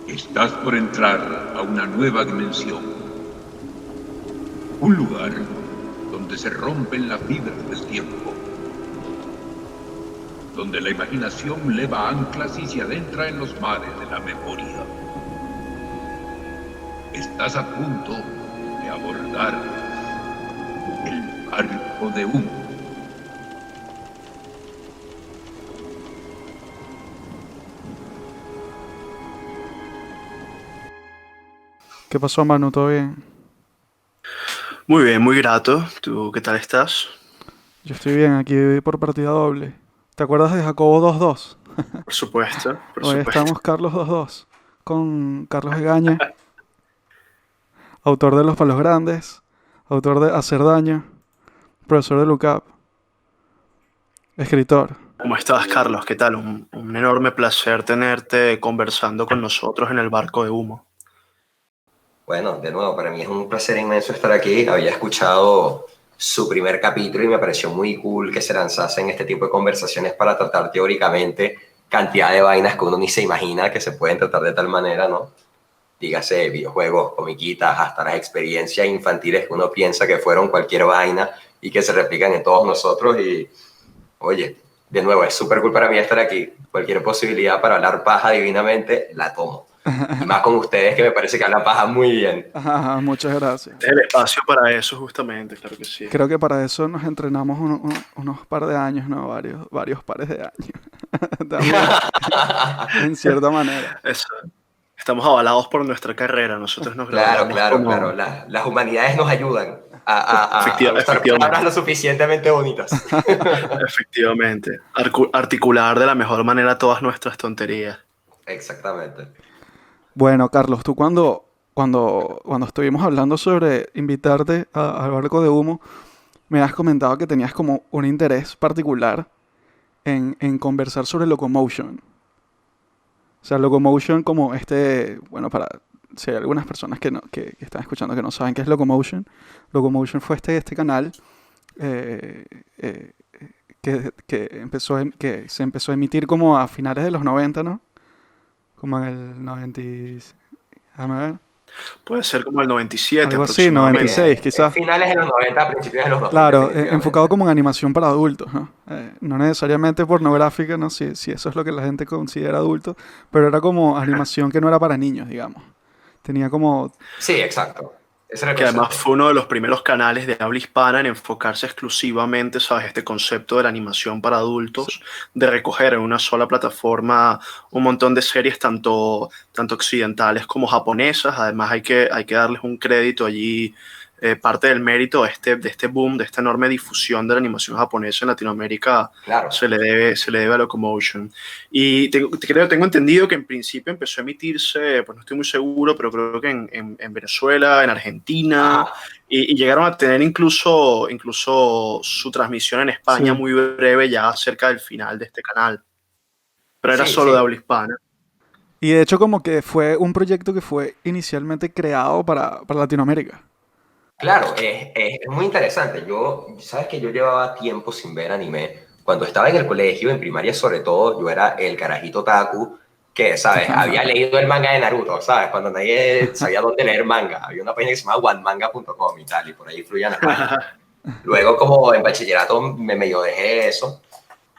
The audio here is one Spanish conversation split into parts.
Estás por entrar a una nueva dimensión. Un lugar donde se rompen las fibras del tiempo. Donde la imaginación leva anclas y se adentra en los mares de la memoria. Estás a punto de abordar el barco de humo. ¿Qué pasó, Manu? ¿Todo bien? Muy bien, muy grato. ¿Tú qué tal estás? Yo estoy bien, aquí por partida doble. ¿Te acuerdas de Jacobo 2-2? Por supuesto, por Hoy supuesto. estamos Carlos 2-2 con Carlos Egaña, autor de Los Palos Grandes, autor de Hacer Daño, profesor de LUCAP, escritor. ¿Cómo estás, Carlos? ¿Qué tal? Un enorme placer tenerte conversando con nosotros en el barco de humo. Bueno, de nuevo, para mí es un placer inmenso estar aquí. Había escuchado su primer capítulo y me pareció muy cool que se lanzasen este tipo de conversaciones para tratar teóricamente cantidad de vainas que uno ni se imagina que se pueden tratar de tal manera, ¿no? Dígase videojuegos, comiquitas, hasta las experiencias infantiles que uno piensa que fueron cualquier vaina y que se replican en todos nosotros. Y, oye, de nuevo, es súper cool para mí estar aquí. Cualquier posibilidad para hablar paja divinamente, la tomo. Y más con ustedes, que me parece que hablan paja muy bien. Ajá, muchas gracias. Es el espacio para eso, justamente, claro que sí. Creo que para eso nos entrenamos unos par de años, ¿no? Varios pares de años. También, en cierta manera. Eso. Estamos avalados por nuestra carrera. Nosotros nos Claro, graduamos claro, como... claro. Las humanidades nos ayudan a usar palabras lo suficientemente bonitas. Efectivamente. Articular de la mejor manera todas nuestras tonterías. Exactamente. Bueno, Carlos, tú cuando estuvimos hablando sobre invitarte al barco de humo, me has comentado que tenías como un interés particular en conversar sobre locomotion. O sea, locomotion como bueno, si hay algunas personas que están escuchando que no saben qué es locomotion, locomotion fue este canal eh, eh, que se empezó a emitir como a finales de los 90, ¿no? Como en el 90, déjame ver, Puede ser como el 97 algo así, aproximadamente. 96 quizás. Finales de los 90, principios de los 2000, Claro, definitivamente. enfocado como en animación para adultos, ¿no? No necesariamente pornográfica, ¿no? Si eso es lo que la gente considera adulto, pero era como animación que no era para niños, digamos. Tenía como... Sí, exacto. Ese era el Que además concepto. fue uno de los primeros canales de habla hispana en enfocarse exclusivamente, ¿sabes? Este concepto de la animación para adultos, de recoger en una sola plataforma un montón de series, tanto occidentales como japonesas. Además hay que darles un crédito allí. Parte del mérito de este boom, de esta enorme difusión de la animación japonesa en Latinoamérica, Claro. se le debe a Locomotion. Y tengo entendido que en principio empezó a emitirse, pues no estoy muy seguro, pero creo que en Venezuela, en Argentina, y llegaron a tener incluso su transmisión en España Sí. muy breve, ya cerca del final de este canal. Pero era Sí, solo sí. de habla hispana. Y de hecho como que fue un proyecto que fue inicialmente creado para Latinoamérica. Claro, es muy interesante. Sabes que yo llevaba tiempo sin ver anime. Cuando estaba en el colegio, en primaria sobre todo, yo era el carajito otaku que, ¿sabes? Había leído el manga de Naruto, ¿sabes? Cuando nadie sabía dónde leer manga. Había una página que se llama onemanga.com y tal, y por ahí fluían las páginas. Luego, como en bachillerato, me medio dejé eso.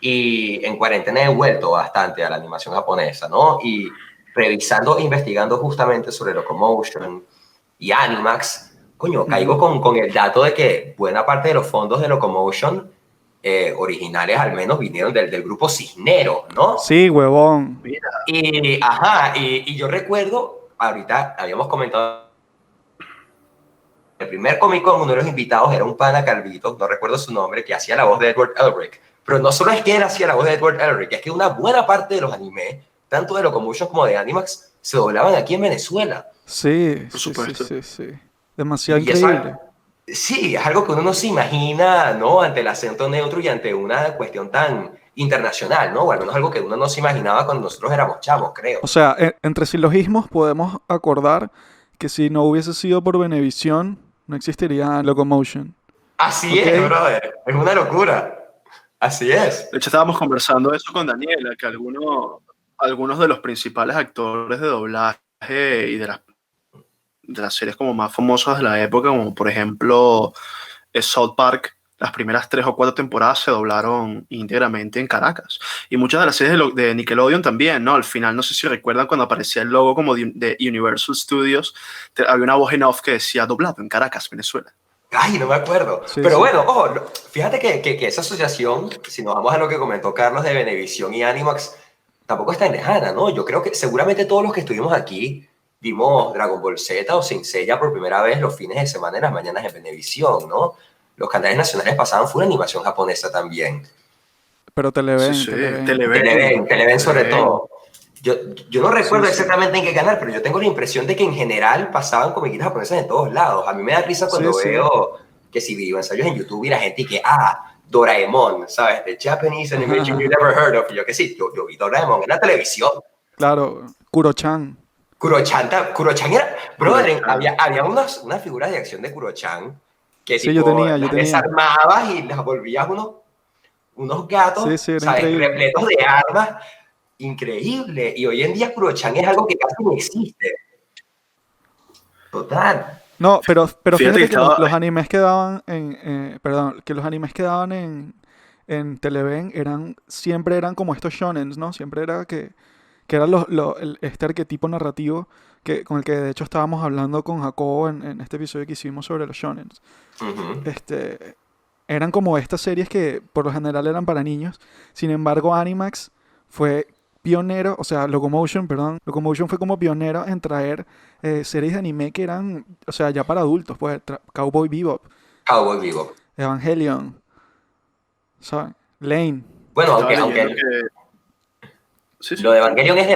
Y en cuarentena he vuelto bastante a la animación japonesa, ¿no? Y revisando e investigando justamente sobre Locomotion y Animax, coño, caigo con el dato de que buena parte de los fondos de Locomotion originales al menos vinieron del grupo Cisnero, ¿no? Sí, huevón. Mira, Y yo recuerdo, ahorita habíamos comentado, el primer Comic Con, uno de los invitados era un pana calvito, no recuerdo su nombre, que hacía la voz de Edward Elric. Pero no solo es que él hacía la voz de Edward Elric, es que una buena parte de los animes, tanto de Locomotion como de Animax, se doblaban aquí en Venezuela. Sí, por sí, sí, supuesto. sí, sí. Demasiado Y eso, increíble. sí, es algo que uno no se imagina, ¿no? Ante el acento neutro y ante una cuestión tan internacional, ¿no? O al menos algo que uno no se imaginaba cuando nosotros éramos chavos, creo. O sea, entre silogismos podemos acordar que si no hubiese sido por Venevisión, no existiría Locomotion. Así ¿Ok? es, brother. Es una locura. Así es. De hecho, estábamos conversando eso con Daniela, que algunos de los principales actores de doblaje y de las series como más famosas de la época, como por ejemplo South Park. Las primeras 3 o 4 temporadas se doblaron íntegramente en Caracas. Y muchas de las series de Nickelodeon también, ¿no? Al final, no sé si recuerdan cuando aparecía el logo como de Universal Studios, había una voz en off que decía doblado en Caracas, Venezuela. Ay, no me acuerdo. Sí, Pero sí. bueno, ojo, fíjate que esa asociación, si nos vamos a lo que comentó Carlos de Venevisión y Animax, tampoco es tan lejana, ¿no? Yo creo que seguramente todos los que estuvimos aquí vimos Dragon Ball Z o Saint Seiya por primera vez los fines de semana y las mañanas en Venevisión, ¿no? Los canales nacionales pasaban full animación japonesa también. Pero Televen, Sí, sí, Televen. Televen sobre todo. Yo no recuerdo Sí, sí. exactamente en qué canal, pero yo tengo la impresión de que en general pasaban comiquitas japonesas en todos lados. A mí me da risa Sí, cuando sí. veo que si video ensayos en YouTube y la gente y que, Doraemon, ¿sabes? The Japanese animation you never heard of. Y yo que sí, yo vi Doraemon en la televisión. Claro, Kuro-chan. Kuro-chan era, brother, Kuro-chan. había unas figuras de acción de Kuro-chan que Sí, yo tipo tenía. las desarmabas y las volvías unos gatos, Sí, sí, era ¿sabes? increíble. Repletos de armas. Increíble. Y hoy en día Kuro-chan es algo que casi no existe. Total. No, pero Fíjate fíjate que que estaba. los animes que daban perdón, que los animes que daban en Televen siempre eran como estos shonens, ¿no? Siempre era que era este arquetipo narrativo con el que de hecho estábamos hablando con Jacobo en este episodio que hicimos sobre los shonens. Ujú. Eran como estas series que por lo general eran para niños. Sin embargo, Animax fue pionero, o sea, Locomotion, perdón, Locomotion fue como pionero en traer series de anime que eran, o sea, ya para adultos, pues Cowboy Bebop, Cowboy Vivo. Evangelion, ¿saben? Lane. Bueno, Estaba aunque leyendo que. Sí, lo sí. de Evangelion es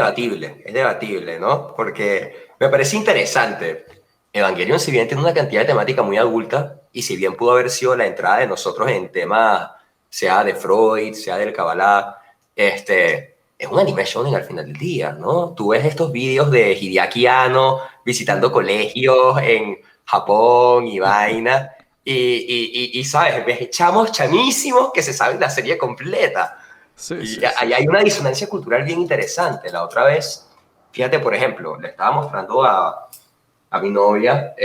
debatible, ¿no? Porque me parece interesante. Evangelion, si bien tiene una cantidad de temática muy adulta, y si bien pudo haber sido la entrada de nosotros en temas, sea de Freud, sea del Kabbalah, es un anime shonen al final del día, ¿no? Tú ves estos vídeos de Hideaki Anno visitando colegios en Japón y vaina, y ¿sabes? Ves chamos chamísimos que se saben la serie completa. Sí, Y sí, sí, ahí sí. hay una disonancia cultural bien interesante. La otra vez, fíjate, por ejemplo, le estaba mostrando a mi novia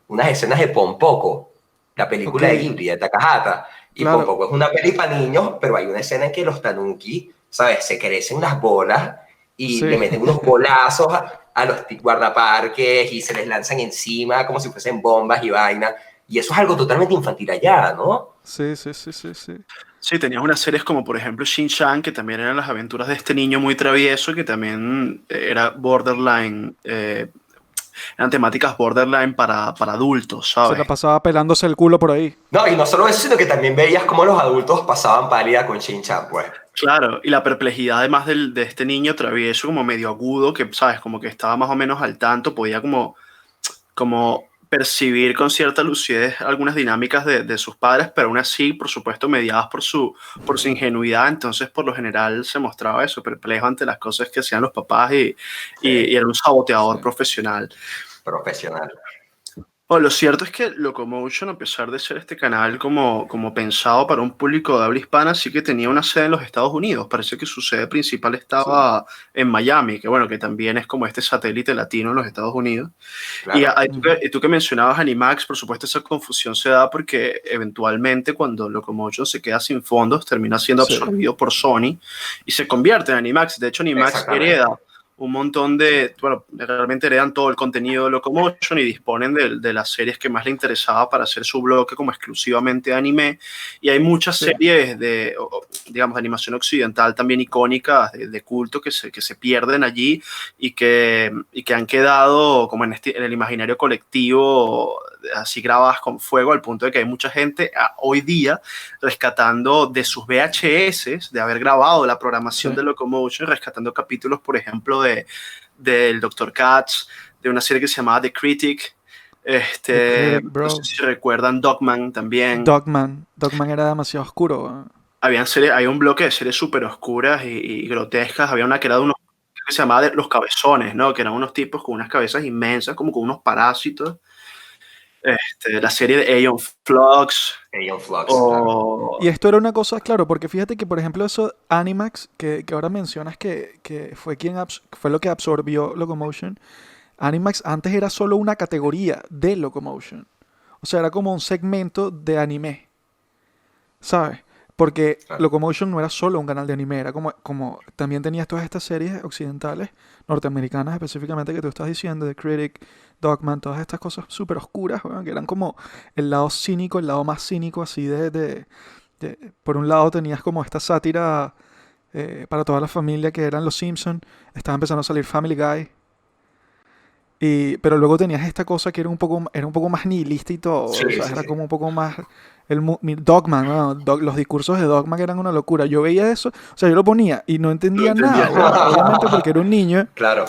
unas escenas de Pompoco, la Ok, película de Ghibli, de Takahata. Y claro. Pompoco es una peli para niños, pero hay una escena en que los tanuki, ¿sabes? Se crecen las bolas y Sí. le meten unos bolazos a los guardaparques y se les lanzan encima como si fuesen bombas y vaina. Y eso es algo totalmente infantil allá, ¿no? Sí, sí, sí, sí, sí. Sí, tenías unas series como por ejemplo Shin-Chan, que también eran las aventuras de este niño muy travieso, que también era borderline, eran temáticas borderline para adultos, Se la ¿sabes? pasaba pelándose el culo por ahí. No, y no solo eso, sino que también veías cómo los adultos pasaban pálida con Shin-Chan, pues. Claro, y la perplejidad además de este niño travieso como medio agudo, que, ¿sabes? Como que estaba más o menos al tanto, podía como percibir con cierta lucidez algunas dinámicas de sus padres, pero aún así, por supuesto, mediadas por su ingenuidad, entonces por lo general se mostraba eso, perplejo ante las cosas que hacían los papás Sí, y era un Sí. saboteador profesional. profesional. Bueno, lo cierto es que Locomotion, a pesar de ser este canal como pensado para un público de habla hispana, sí que tenía una sede en los Estados Unidos. Parece que su sede principal Sí. estaba en Miami, que bueno, que también es como este satélite latino en los Estados Unidos. Y Claro. tú que mencionabas Animax, por supuesto esa confusión se da porque eventualmente cuando Locomotion se queda sin fondos, termina siendo Sí. absorbido por Sony y se convierte en Animax. De hecho, Animax Exactamente. hereda un montón bueno, realmente heredan todo el contenido de Locomotion y disponen de las series que más le interesaba para hacer su bloque como exclusivamente anime. Y hay muchas Sí. series digamos, de animación occidental también icónicas, de culto, que se pierden allí y que han quedado como en el imaginario colectivo, así grabadas con fuego, al punto de que hay mucha gente hoy día rescatando de sus VHS, de haber grabado la programación Sí. de Locomotion, rescatando capítulos, por ejemplo, del Dr. Katz, de una serie que se llamaba The Critic. The Critic, No bro. sé si recuerdan Dogman también. Dogman era demasiado oscuro. Hay un bloque de series súper oscuras y grotescas. Había una que era de unos que se llamaba Los Cabezones, ¿no? Que eran unos tipos con unas cabezas inmensas, como con unos parásitos. La serie de Aeon Flux, Aeon Flux, claro. o... Y esto era una cosa, claro, porque fíjate que, por ejemplo, eso Animax, que ahora mencionas que fue fue lo que absorbió Locomotion, Animax antes era solo una categoría de Locomotion. O sea, era como un segmento de anime, ¿sabes? Porque Claro. Locomotion no era solo un canal de anime, era como también tenías todas estas series occidentales, norteamericanas específicamente que tú estás diciendo, The Critic, Dogman, todas estas cosas súper oscuras, weón, que eran como el lado cínico, el lado más cínico así por un lado tenías como esta sátira para toda la familia que eran los Simpsons, estaba empezando a salir Family Guy, pero luego tenías esta cosa que era un poco más nihilista y todo, Sí, o sea, sí, era sí. como un poco más Dogman, ¿no? Los discursos de Dogman eran una locura. Yo veía eso, o sea, yo lo ponía y no No entendía entendía nada, weón. Obviamente Claro.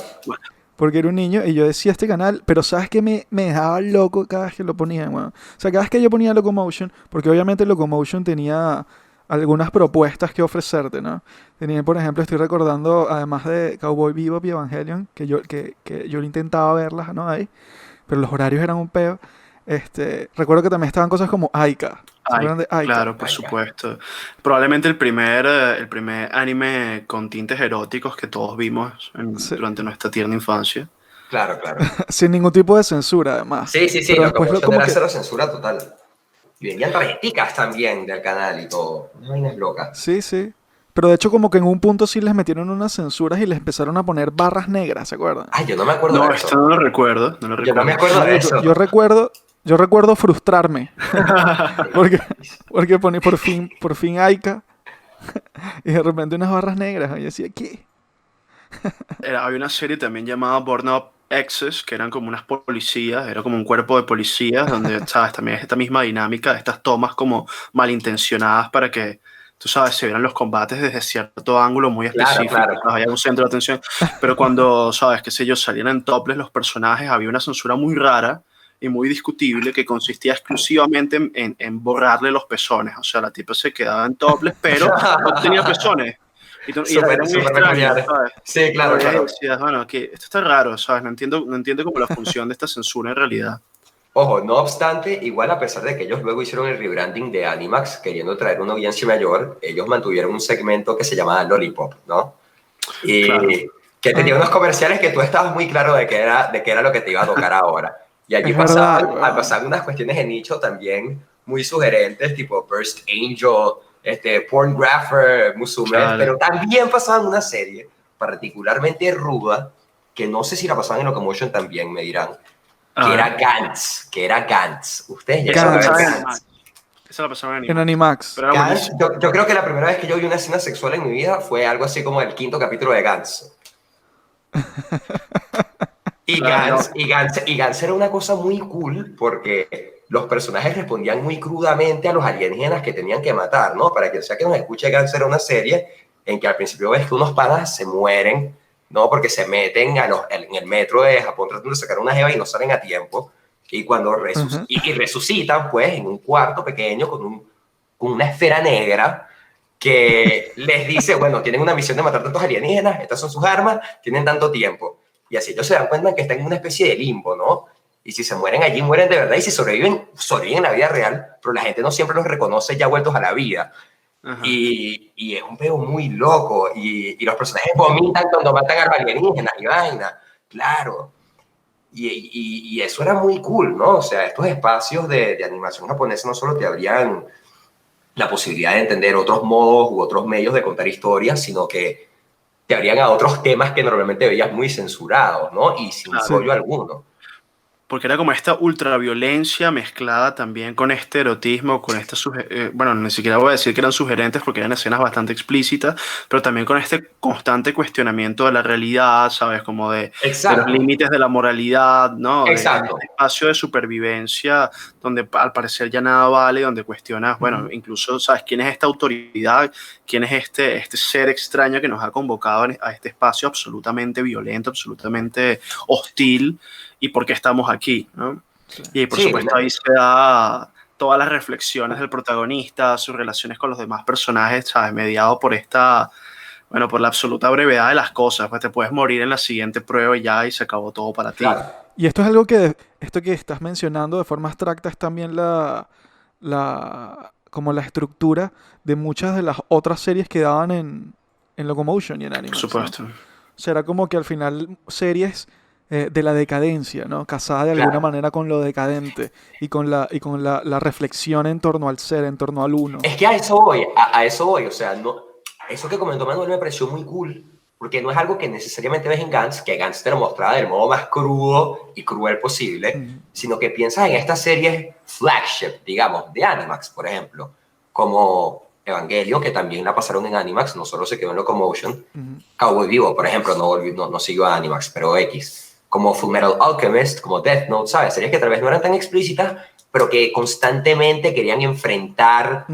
porque era un niño y yo decía este canal, pero sabes que me dejaba loco cada vez que lo ponía, weón. O sea, cada vez que yo ponía Locomotion, porque obviamente Locomotion tenía algunas propuestas que ofrecerte, ¿no? Tenía, por ejemplo, estoy recordando, además de Cowboy Bebop y Evangelion, que yo intentaba verlas, ¿no? Ahí, pero los horarios eran un peo. Recuerdo que también estaban cosas como Aika. ¿Se Ay, acuerdan de Aika? claro, por Ay, ya. supuesto. Probablemente el primer anime con tintes eróticos que todos vimos Sí. durante nuestra tierna infancia. Claro, claro. Sin ningún tipo de censura, además. Sí, sí, sí, Pero después Locomotion como era que... cero censura total. Y venían tarjeticas también del canal y todo. Unas vainas locas. Sí, sí. Pero de hecho como que en un punto sí les metieron unas censuras y les empezaron a poner barras negras, ¿se acuerdan? Ay, yo no me acuerdo No, de esto eso. no lo recuerdo, no lo Yo no me recuerdo. acuerdo de Yo, eso. yo recuerdo frustrarme porque, porque poní por fin Aika y de repente unas barras negras. Y yo decía, ¿qué? Había una serie también llamada Burn Up Exes, que eran como unas policías, era como un cuerpo de policías, donde, ¿sabes? También es esta misma dinámica de estas tomas como malintencionadas para que, tú sabes, se vieran los combates desde cierto ángulo muy Claro, específico, claro. ¿sabes? Había un centro de atención, pero cuando, ¿sabes? Qué sé yo, salían en topless los personajes, había una censura muy rara y muy discutible que consistía exclusivamente en borrarle los pezones, o sea, la tipa se quedaba en topless, pero no tenía pezones. Y era Súper, muy súper extraño, peculiar. ¿sabes? Sí, Lo claro, veías y claro. decías, bueno, que esto está raro, ¿sabes? No entiendo como la función de esta censura en realidad. Ojo, no obstante, igual a pesar de que ellos luego hicieron el rebranding de Animax, queriendo traer una audiencia mayor, ellos mantuvieron un segmento que se llamaba Lollipop, ¿no? Claro. Y que tenía unos comerciales que tú estabas muy claro de qué era lo que te iba a tocar ahora. Y allí Es verdad, pasaban unas cuestiones de nicho también muy sugerentes, tipo Burst Angel, Pornographer, Musume, Claro. pero también pasaban una serie particularmente ruda, que no sé si la pasaban en Locomotion también, me dirán, A ver. que era Gantz. Ustedes Esa llegaron la a ver Gantz. pasaba en Gantz. Animax. Esa la pasaba en En Animax. Animax. Pero era Gantz, buenísimo. yo creo que la primera vez que yo vi una escena sexual en mi vida fue algo así como el quinto capítulo de Gantz. Y Claro, no. Gantz era una cosa muy cool porque los personajes respondían muy crudamente a los alienígenas que tenían que matar, ¿no? Para quien sea que nos escuche, Gantz era una serie en que al principio ves que unos panas se mueren, ¿no? Porque se meten en el metro de Japón tratando de sacar una jeva y no salen a tiempo. Y cuando Ajá. resucitan, pues, en un cuarto pequeño con una esfera negra que les dice, bueno, tienen una misión de matar tantos alienígenas, estas son sus armas, tienen tanto tiempo. Y así ellos se dan cuenta que están en una especie de limbo, ¿no? Y si se mueren allí, mueren de verdad. Y si sobreviven, sobreviven en la vida real, pero la gente no siempre los reconoce ya vueltos a la vida. Ajá. Y es un peo muy loco. Y los personajes vomitan cuando matan a los alienígenas y vaina. Claro. Y eso era muy cool, ¿no? O sea, estos espacios de animación japonesa no solo te abrían la posibilidad de entender otros modos u otros medios de contar historias, sino que te abrían a otros temas que normalmente veías muy censurados, ¿no? Y sin Claro. rollo alguno. Porque era como esta ultraviolencia mezclada también con este erotismo, con esta bueno, ni siquiera voy a decir que eran sugerentes porque eran escenas bastante explícitas, pero también con este constante cuestionamiento de la realidad, ¿sabes? Como de los Exacto. límites de la moralidad, ¿no? En Exacto. este espacio de supervivencia donde al parecer ya nada vale, donde cuestionas, bueno, incluso, ¿sabes? ¿Quién es esta autoridad? ¿Quién es este ser extraño que nos ha convocado a este espacio absolutamente violento, absolutamente hostil? ¿Y por qué estamos aquí? ¿No? Sí. Y por Sí, supuesto ahí se da todas las reflexiones del protagonista, sus relaciones con los demás personajes, ¿sabes? Mediado Bueno, por la absoluta brevedad de las cosas, pues te puedes morir en la siguiente prueba y ya, y se acabó todo para ti. Claro. Y esto es algo que, esto que estás mencionando de forma abstracta es también como la estructura de muchas de las otras series que daban en Locomotion y en Por Animax, ¿no? supuesto. O sea, era como que al final series de la decadencia, ¿no? Casada de alguna Claro. manera con lo decadente y con la reflexión en torno al ser, en torno al uno. Es que a eso voy, a eso voy, o sea, no, eso que comentó Manuel me pareció muy cool, porque no es algo que necesariamente ves en Gantz, que Gantz te lo mostraba del modo más crudo y cruel posible, sino que piensas en estas series flagship, digamos, de Animax, por ejemplo, como Evangelion, que también la pasaron en Animax, no solo se quedó en Locomotion, Cowboy Vivo, por ejemplo, no siguió a Animax, pero X, como Fullmetal Alchemist, como Death Note, ¿sabes? Series que tal vez no eran tan explícitas, pero que constantemente querían enfrentar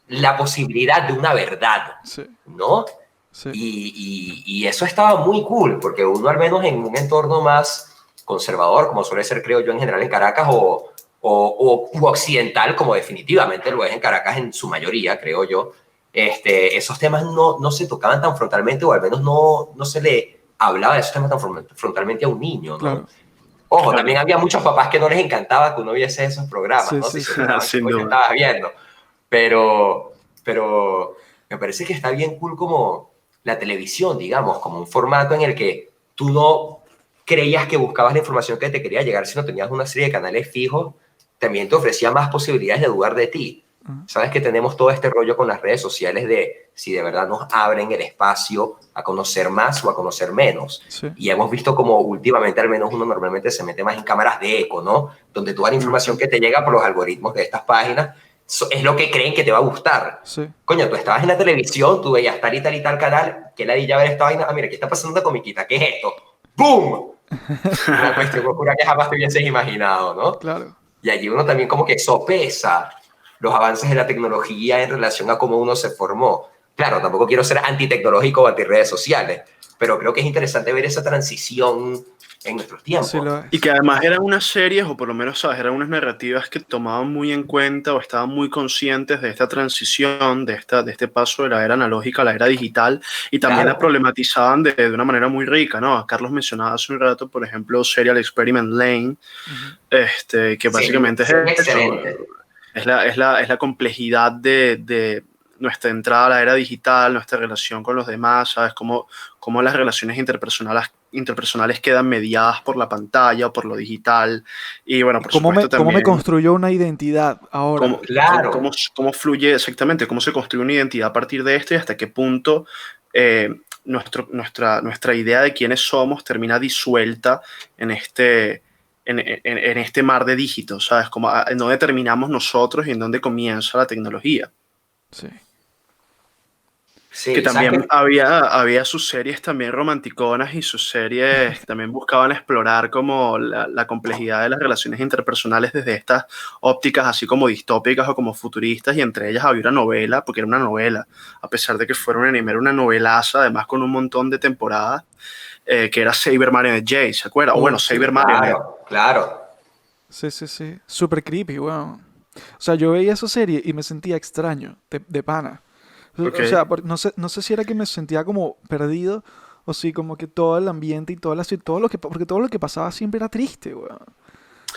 la posibilidad de una verdad, Sí, ¿no? sí. Y eso estaba muy cool, porque uno al menos en un entorno más conservador, como suele ser, creo yo, en general en Caracas, u occidental, como definitivamente lo es en Caracas en su mayoría, creo yo, esos temas no se tocaban tan frontalmente, o al menos no se le hablaba de esos temas tan frontalmente a un niño, ¿no? Claro. Ojo, Claro. también había muchos papás que no les encantaba que uno viese esos programas, Sí, ¿no? sí, Si se sí. enteraban Sin que duda. estabas viendo. Pero me parece que está bien cool como la televisión, digamos, como un formato en el que tú no creías que buscabas la información que te quería llegar, sino tenías una serie de canales fijos, también te ofrecía más posibilidades de dudar de ti. Sabes que tenemos todo este rollo con las redes sociales de si de verdad nos abren el espacio a conocer más o a conocer menos. Sí. Y hemos visto como últimamente al menos uno normalmente se mete más en cámaras de eco, ¿no? Donde toda la información que te llega por los algoritmos de estas páginas es lo que creen que te va a gustar. Sí. Coño, tú estabas en la televisión, tú veías tal y tal canal, que la ya ver esta vaina, ah, mira, ¿qué está pasando una comiquita? ¿Qué es esto? ¡Boom! Una cuestión oscura que jamás te hubieses imaginado, ¿no? Claro. Y allí uno también como que sopesa los avances de la tecnología en relación a cómo uno se formó. Claro, tampoco quiero ser antitecnológico o anti-redes sociales, pero creo que es interesante ver esa transición en nuestros tiempos. Sí lo es. Y que además eran unas series, o por lo menos, ¿sabes? Eran unas narrativas que tomaban muy en cuenta o estaban muy conscientes de esta transición, de este paso de la era analógica a la era digital, y también Claro. la problematizaban de una manera muy rica, ¿no? Carlos mencionaba hace un rato, por ejemplo, Serial Experiment Lane, que básicamente Sí, es eso, excelente. es la complejidad de nuestra entrada a la era digital, nuestra relación con los demás, ¿sabes? Cómo las relaciones interpersonales quedan mediadas por la pantalla o por lo digital. Y bueno, por ¿Cómo supuesto me también construyó una identidad ahora? Claro. cómo fluye exactamente, cómo se construye una identidad a partir de esto y hasta qué punto nuestra idea de quiénes somos termina disuelta en este mar de dígitos, ¿sabes? En dónde terminamos nosotros y en dónde comienza la tecnología. Sí. Sí, Que ¿sabes también qué? había sus series también romanticonas y sus series que también buscaban explorar como la complejidad de las relaciones interpersonales desde estas ópticas así como distópicas o como futuristas, y entre ellas había una novela, porque era una novela, a pesar de que fuera un anime, era una novelaza, además con un montón de temporadas, que era Saber Marionette J, ¿se acuerda? O bueno, Sí. Saber Marionette. Claro. Sí, sí, sí. Súper creepy, weón. O sea, yo veía esa serie y me sentía extraño, de pana. Ok. O sea, no sé si era que me sentía como perdido o si como que todo el ambiente y porque todo lo que pasaba siempre era triste, weón.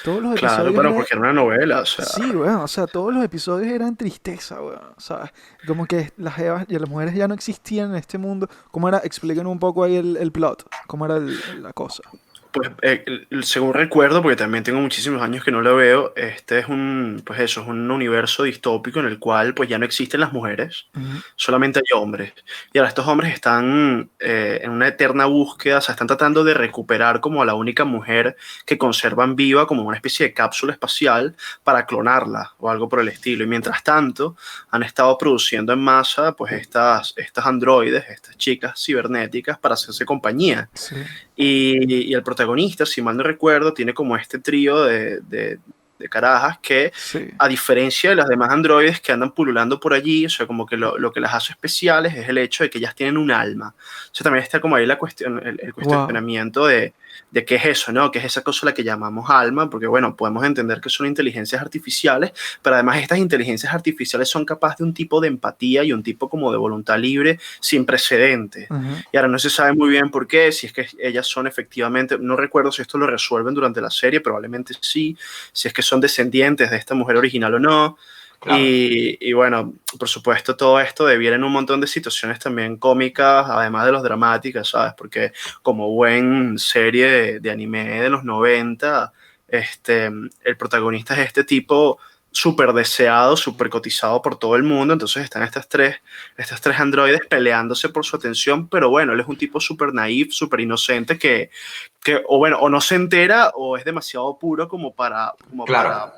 Todos los Claro, episodios pero porque era una novela, o sea, Sí, weón, o sea, todos los episodios eran tristeza, weón, ¿sabes? Como que las evas y las mujeres ya no existían en este mundo. ¿Cómo era? Expliquen un poco ahí el plot, cómo era la cosa. pues según recuerdo, porque también tengo muchísimos años que no lo veo, este es pues eso, es un universo distópico en el cual pues ya no existen las mujeres, Ujú. solamente hay hombres. Y ahora estos hombres están en una eterna búsqueda, o sea, están tratando de recuperar como a la única mujer que conservan viva como una especie de cápsula espacial para clonarla o algo por el estilo. Y mientras tanto, han estado produciendo en masa pues estas androides, estas chicas cibernéticas para hacerse compañía. Sí. Y el protagonista, si mal no recuerdo, tiene como este trío de carajas que, Sí. a diferencia de las demás androides que andan pululando por allí, o sea, como que lo que las hace especiales es el hecho de que ellas tienen un alma. O sea, también está como ahí la cuestión, el cuestionamiento de qué es eso, ¿no? ¿Qué es esa cosa a la que llamamos alma? Porque, bueno, podemos entender que son inteligencias artificiales, pero además estas inteligencias artificiales son capaces de un tipo de empatía y un tipo como de voluntad libre sin precedentes. Ujú. Y ahora no se sabe muy bien por qué, si es que ellas son efectivamente, no recuerdo si esto lo resuelven durante la serie, probablemente sí, si es que son descendientes de esta mujer original o no. Claro. Y bueno, por supuesto, todo esto deviene en un montón de situaciones también cómicas, además de los dramáticas, ¿sabes? Porque como buen serie de anime de los 90, el protagonista es este tipo súper deseado, súper cotizado por todo el mundo. Entonces están estas tres androides peleándose por su atención, pero bueno, él es un tipo súper naif, súper inocente que o bueno, o no se entera o es demasiado puro como para Claro.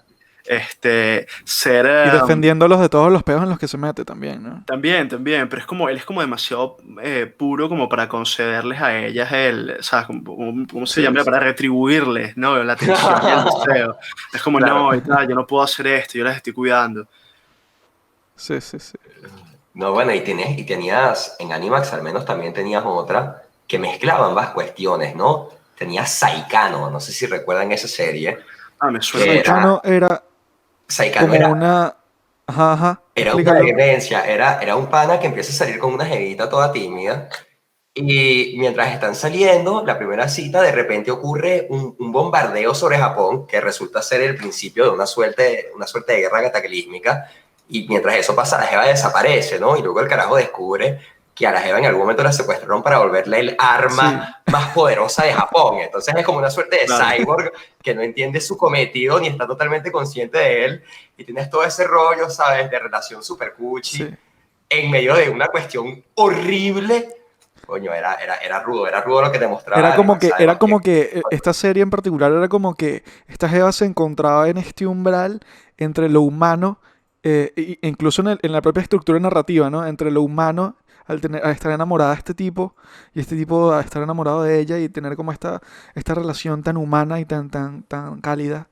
ser Y defendiéndolos de todos los peos en los que se mete también, ¿no? también, pero él es como demasiado puro como para concederles a ellas ¿sabes? ¿Cómo se Sí, llama? sí. Para retribuirles, ¿no? La atención y el deseo. Es como, Claro. no, y tal, yo no puedo hacer esto, yo las estoy cuidando. Sí, sí, sí. No, bueno, y tenías, en Animax al menos también tenías otra que mezclaba ambas cuestiones, ¿no? Tenías Saikano, no sé si recuerdan esa serie. Ah, me suena Era- mucho. Saikano era Saikano como una... Ajá, ajá. era una Explícalo. demencia, era un pana que empieza a salir con una jevita toda tímida y mientras están saliendo, la primera cita, de repente ocurre un bombardeo sobre Japón que resulta ser el principio de una suerte de guerra cataclísmica y mientras eso pasa, la jeva desaparece, ¿no? Y luego el carajo descubre que a la jeva en algún momento la secuestraron para volverle el arma más poderosa de Japón. Entonces es como una suerte de Claro. cyborg que no entiende su cometido ni está totalmente consciente de él y tienes todo ese rollo, ¿sabes? De relación super cuchi Sí. en medio de una cuestión horrible. Coño, era rudo lo que te mostraba. Era como Animax, que, además esta serie en particular era como que esta jeva se encontraba en este umbral entre lo humano, e incluso en la propia estructura narrativa, ¿no? Entre lo humano, al estar enamorada de este tipo, y este tipo a estar enamorado de ella y tener como esta relación tan humana y tan cálida.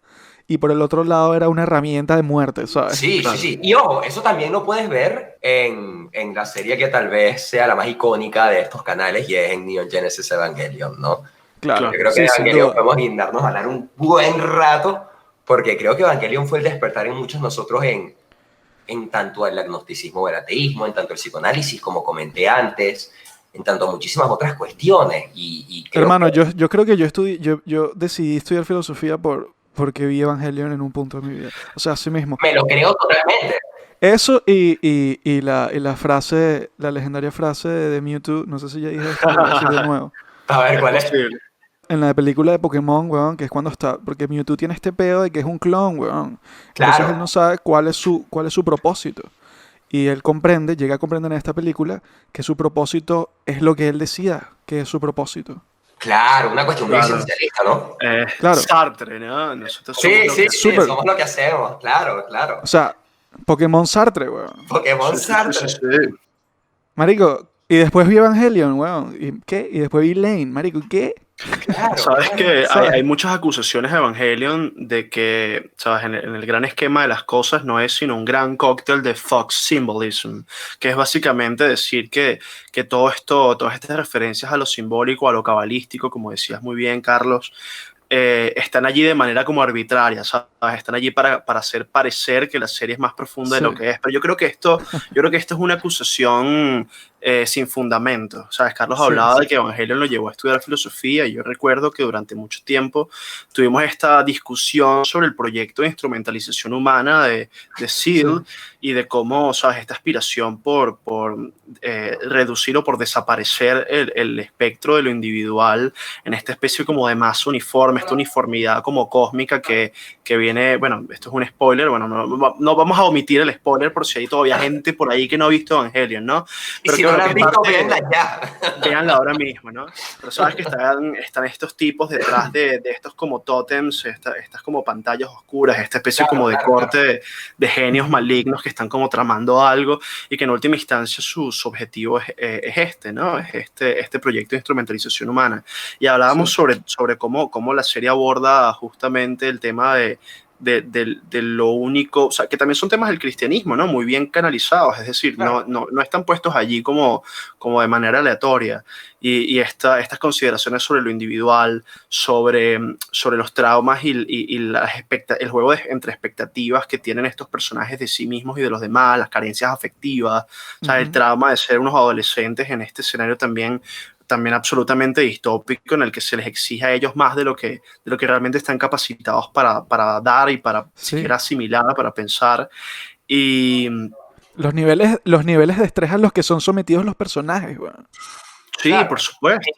Y por el otro lado era una herramienta de muerte, ¿sabes? Sí, Claro. sí, sí. Y ojo, eso también lo puedes ver en la serie que tal vez sea la más icónica de estos canales y es en Neon Genesis Evangelion, ¿no? Claro, Yo creo que sí, de sin Evangelion duda. podemos guindarnos a hablar un buen rato porque creo que Evangelion fue el despertar en muchos nosotros en tanto el agnosticismo o el ateísmo, en tanto el psicoanálisis, como comenté antes, en tanto muchísimas otras cuestiones. Y creo Hermano, que yo creo que yo decidí estudiar filosofía porque vi Evangelion en un punto de mi vida. O sea, así mismo. me lo creo totalmente. Eso y la frase, la legendaria frase de Mewtwo, no sé si ya dije esto, lo voy a decir de nuevo. A ver, Es ¿cuál es? posible. En la película de Pokémon, weón, que es cuando está, porque Mewtwo tiene este pedo de que es un clon, weón. Entonces Claro. él no sabe cuál es su propósito. Y él llega a comprender en esta película que su propósito es lo que él decida que es su propósito. Claro, una cuestión muy Claro. esencialista, ¿no? Claro. Sartre, ¿no? Nosotros somos Sí, lo sí, que sí, Súper. somos lo que hacemos, claro, claro. O sea, Pokémon Sartre, weón. Pokémon Sí. Sartre. Marico, y después vi Evangelion, weón. ¿Y qué? Y después vi Lane, marico, ¿y qué? Claro, Sabes claro. que ¿Sabes? hay muchas acusaciones a Evangelion de que, sabes, en el gran esquema de las cosas no es sino un gran cóctel de Fox symbolism, que es básicamente decir que todas estas referencias a lo simbólico, a lo cabalístico, como decías muy bien, Carlos, están allí de manera como arbitraria, ¿sabes? Están allí para hacer parecer que la serie es más profunda de Sí. lo que es. Pero yo creo que esto es una acusación sin fundamento. ¿Sabes? Carlos Sí, hablaba sí. de que Evangelion lo llevó a estudiar filosofía y yo recuerdo que durante mucho tiempo tuvimos esta discusión sobre el proyecto de instrumentalización humana de Seal y de cómo, ¿sabes? Esta aspiración por reducir o por desaparecer el espectro de lo individual en esta especie como de masa uniforme, esta uniformidad como cósmica que viene, bueno, esto es un spoiler, bueno, no vamos a omitir el spoiler por si hay todavía gente por ahí que no ha visto Evangelion, ¿no? Y Pero si que, no bueno, la que han es visto, parte véanla ya. véanla ahora mismo, ¿no? Pero sabes que están estos tipos detrás de estos como tótems, estas como pantallas oscuras, esta especie Claro, como de claro, corte claro. de genios malignos que están como tramando algo y que en última instancia su objetivo es este, ¿no? Es este proyecto de instrumentalización humana. Y hablábamos Sí. sobre cómo la serie aborda justamente el tema de de lo único, o sea, que también son temas del cristianismo, ¿no? Muy bien canalizados, es decir, Claro. no están puestos allí como de manera aleatoria. Y estas consideraciones sobre lo individual, sobre los traumas y el juego entre expectativas que tienen estos personajes de sí mismos y de los demás, las carencias afectivas, o sea, el trauma de ser unos adolescentes en este escenario también absolutamente distópico, en el que se les exige a ellos más de lo que realmente están capacitados para dar y para Sí. siquiera asimilar, para pensar. Y Los niveles de estrés a los que son sometidos los personajes, weón. sí, Claro. por supuesto.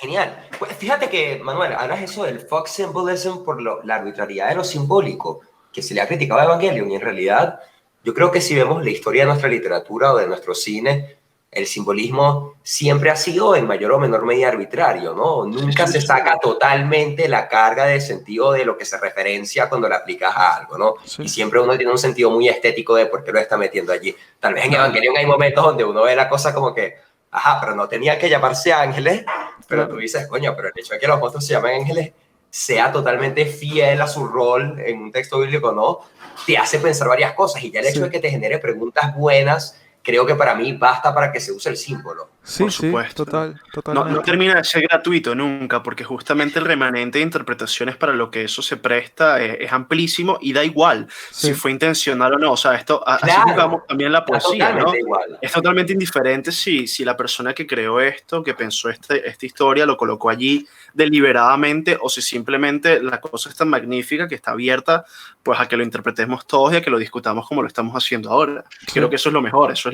Genial. Pues fíjate que, Manuel, hablas eso del Fox Symbolism por la arbitrariedad de lo simbólico, que se le ha criticado a Evangelion, y en realidad yo creo que si vemos la historia de nuestra literatura o de nuestro cine, el simbolismo siempre ha sido en mayor o menor medida arbitrario, ¿no? Nunca se saca totalmente la carga de sentido de lo que se referencia cuando le aplicas a algo, ¿no? Sí. Y siempre uno tiene un sentido muy estético de por qué lo está metiendo allí. Tal vez en Evangelion hay momentos donde uno ve la cosa como que, ajá, pero no tenía que llamarse ángeles, pero Claro. tú dices, coño, pero el hecho de que los monstruos se llamen ángeles sea totalmente fiel a su rol en un texto bíblico, ¿no? Te hace pensar varias cosas, y ya el hecho Sí. de que te genere preguntas buenas, creo que para mí basta para que se use el símbolo. Sí, Por sí, supuesto. totalmente. No termina de ser gratuito nunca, porque justamente el remanente de interpretaciones para lo que eso se presta es amplísimo y da igual Sí. si fue intencional o no. O sea, así Claro, jugamos también la está poesía, ¿no? totalmente igual. Es totalmente indiferente si la persona que creó esto, que pensó esta historia, lo colocó allí deliberadamente, o si simplemente la cosa es tan magnífica que está abierta pues a que lo interpretemos todos y a que lo discutamos como lo estamos haciendo ahora. Sí. Creo que eso es lo mejor, ese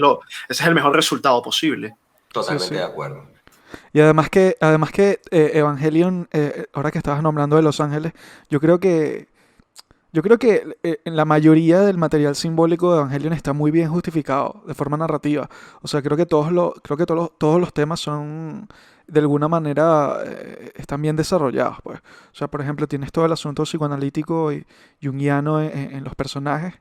es el mejor resultado posible. Totalmente Sí. de acuerdo. Y además que Evangelion, ahora que estabas nombrando de Los Ángeles, yo creo que en la mayoría del material simbólico de Evangelion está muy bien justificado de forma narrativa. O sea, creo que todos los temas son de alguna manera están bien desarrollados, pues. O sea, por ejemplo, tienes todo el asunto psicoanalítico y junguiano en los personajes.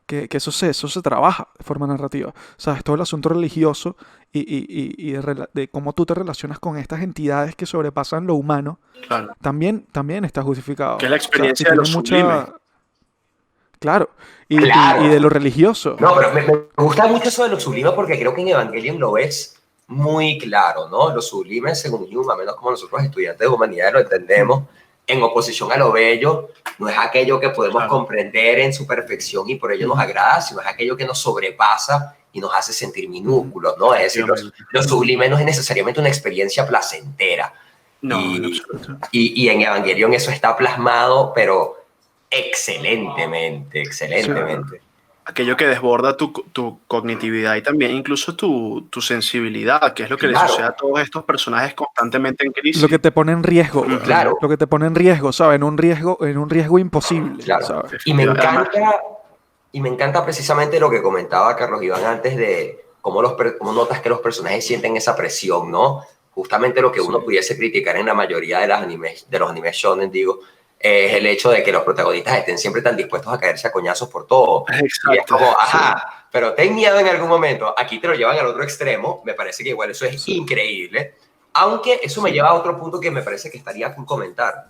Que eso se trabaja de forma narrativa. ¿Sabes? Todo el asunto religioso y de cómo tú te relacionas con estas entidades que sobrepasan lo humano, Claro. también está justificado. Que es la O sea, experiencia y de lo tiene sublime. Claro. Claro. Y de lo religioso. No, pero me gusta mucho eso de lo sublime, porque creo que en Evangelion lo ves muy claro, ¿no? Lo sublime, según Hume, a menos como nosotros estudiantes de humanidades lo entendemos, en oposición a lo bello, no es aquello que podemos comprender en su perfección y por ello nos agrada, sino es aquello que nos sobrepasa y nos hace sentir minúsculos, ¿no? Es decir, lo sublime no es necesariamente una experiencia placentera. No, en absoluto. Y en Evangelion eso está plasmado, pero excelentemente. Aquello que desborda tu cognitividad y también incluso tu sensibilidad, que es lo que le sucede a todos estos personajes constantemente en crisis. Lo que te pone en riesgo. Claro. Lo que te pone en riesgo, ¿sabes? En un riesgo imposible. Claro. ¿Sabes? Y me encanta precisamente lo que comentaba Carlos Iván antes de cómo notas que los personajes sienten esa presión, ¿no? Justamente lo que uno pudiese criticar en la mayoría de los animes shonen, digo, es el hecho de que los protagonistas estén siempre tan dispuestos a caerse a coñazos por todo. Exacto. Y es como, ajá, pero ten miedo en algún momento. Aquí te lo llevan al otro extremo. Me parece que igual eso es increíble. Aunque eso me lleva a otro punto que me parece que estaría por comentar.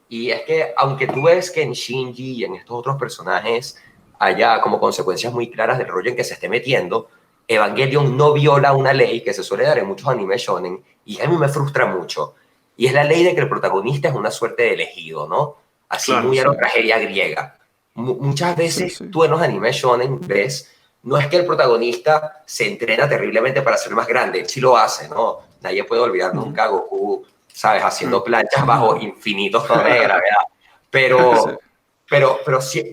Y es que, aunque tú ves que en Shinji y en estos otros personajes haya como consecuencias muy claras del rollo en que se esté metiendo, Evangelion no viola una ley que se suele dar en muchos animes shonen, y a mí me frustra mucho. Y es la ley de que el protagonista es una suerte de elegido, ¿no? Así muy a la tragedia griega. Muchas veces tú en los animes shonen ves, no es que el protagonista se entrena terriblemente para ser más grande, sí lo hace, ¿no? Nadie puede olvidar nunca a Goku, ¿sabes? Haciendo planchas bajo infinitos tonos de gravedad. Pero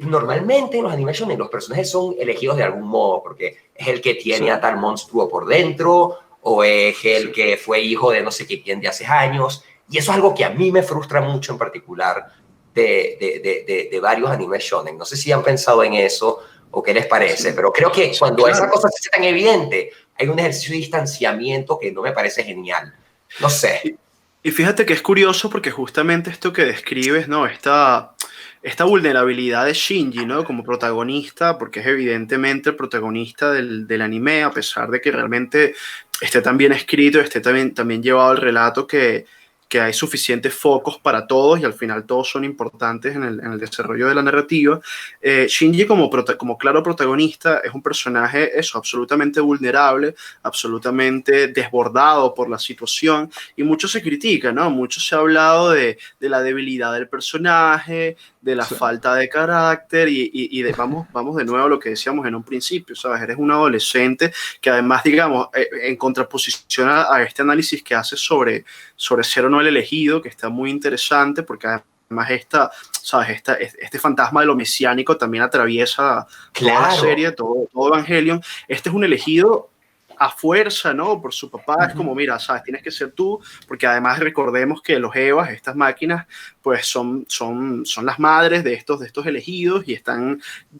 normalmente en los animes shonen los personajes son elegidos de algún modo, porque es el que tiene a tal monstruo por dentro, o es el que fue hijo de no sé quién de hace años. Y eso es algo que a mí me frustra mucho en particular de varios animes shonen. No sé si han pensado en eso o qué les parece, pero creo que cuando esa cosa se hace tan evidente, hay un ejercicio de distanciamiento que no me parece genial. No sé. Y fíjate que es curioso porque justamente esto que describes, ¿no? Esta vulnerabilidad de Shinji, ¿no? Como protagonista, porque es evidentemente el protagonista del anime, a pesar de que realmente esté tan bien escrito, esté también llevado al relato, que que hay suficientes focos para todos y al final todos son importantes en el desarrollo de la narrativa. Shinji como claro protagonista es un personaje absolutamente vulnerable, absolutamente desbordado por la situación, y mucho se critica, ¿no? Mucho se ha hablado de la debilidad del personaje, de la falta de carácter y vamos de nuevo a lo que decíamos en un principio, ¿sabes? Eres un adolescente que además, digamos, en contraposición a este análisis que hace sobre ser o no el elegido, que está muy interesante porque además este fantasma de lo mesiánico también atraviesa toda la serie, todo Evangelion. Este es un elegido a fuerza, ¿no? Por su papá. Es como, mira, sabes, tienes que ser tú, porque además recordemos que los Evas, estas máquinas, pues son las madres de estos elegidos, y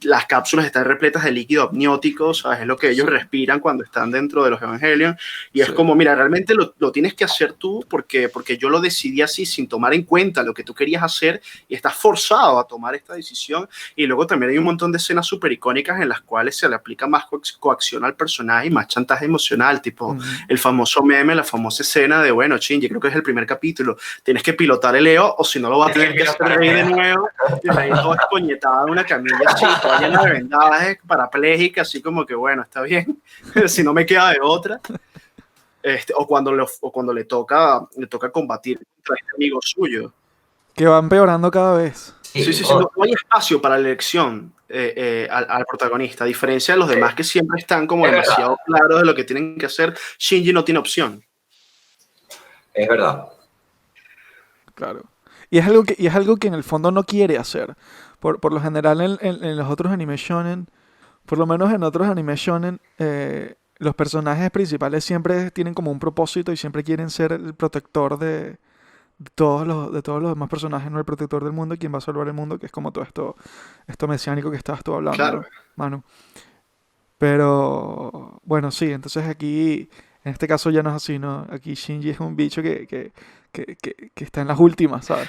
las cápsulas están repletas de líquido amniótico, ¿sabes? Es lo que ellos respiran cuando están dentro de los Evangelion, y es como, mira, realmente lo tienes que hacer tú, porque yo lo decidí así, sin tomar en cuenta lo que tú querías hacer, y estás forzado a tomar esta decisión. Y luego también hay un montón de escenas súper icónicas en las cuales se le aplica más coacción al personaje y más chantaje emocional, tipo el famoso meme, la famosa escena de, bueno, Shinji, creo que es el primer capítulo, tienes que pilotar el EO o si no lo va a tener que hacer rey de nuevo, y rey todo escoñetado en una camilla así, toda llena de vendajes, parapléjica, así como que, bueno, está bien, si no me queda de otra. O cuando le toca combatir contra este amigo suyo. Que va empeorando cada vez. Sí, no hay espacio para la elección al protagonista, a diferencia de los demás que siempre están como demasiado claros de lo que tienen que hacer. Shinji no tiene opción. Es verdad. Claro. Y es algo que en el fondo no quiere hacer. Por lo general en los otros anime shonen, por lo menos en otros anime shonen, los personajes principales siempre tienen como un propósito y siempre quieren ser el protector de todos los demás personajes, no el protector del mundo, quien va a salvar el mundo, que es como todo esto mesiánico que estabas tú hablando, claro, Manu. Pero bueno, sí, entonces aquí en este caso ya no es así, ¿no? Aquí Shinji es un bicho que está en las últimas, ¿sabes?